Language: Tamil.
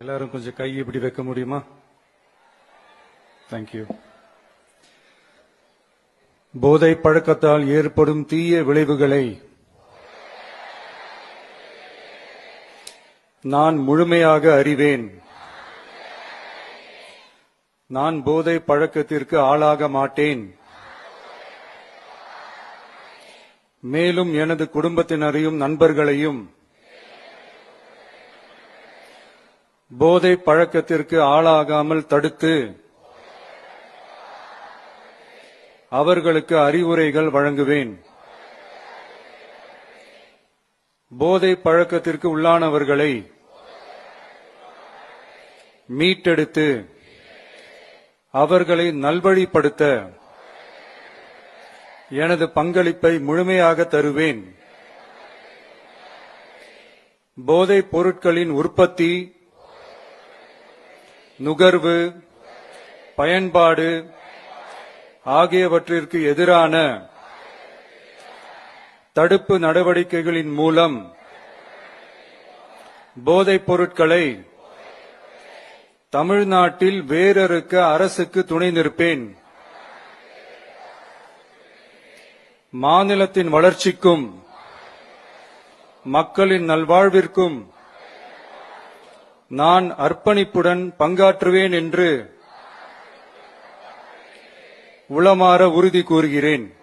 எல்லாரும் கொஞ்சம் கை இப்படி வைக்க முடியுமா? தேங்க்யூ. போதை பழக்கத்தால் ஏற்படும் தீய விளைவுகளை நான் முழுமையாக அறிவேன். நான் போதை பழக்கத்திற்கு ஆளாக மாட்டேன். மேலும் எனது குடும்பத்தினரையும் நண்பர்களையும் போதை பழக்கத்திற்கு ஆளாகாமல் தடுத்து அவர்களுக்கு அறிவுரைகள் வழங்குவேன். போதை பழக்கத்திற்கு உள்ளானவர்களை மீட்டெடுத்து அவர்களை நல்வழிப்படுத்த எனது பங்களிப்பை முழுமையாக தருவேன். போதைப் பொருட்களின் உற்பத்தி, நுகர்வு, பயன்பாடு ஆகியவற்றிற்கு எதிரான தடுப்பு நடவடிக்கைகளின் மூலம் போதைப் பொருட்களை தமிழ்நாட்டில் வேரறுக்க அரசுக்கு துணை நிற்பேன். மாநிலத்தின் வளர்ச்சிக்கும் மக்களின் நல்வாழ்விற்கும் நான் அர்ப்பணிப்புடன் பங்காற்றுவேன் என்று உளமாற உறுதி கூறுகிறேன்.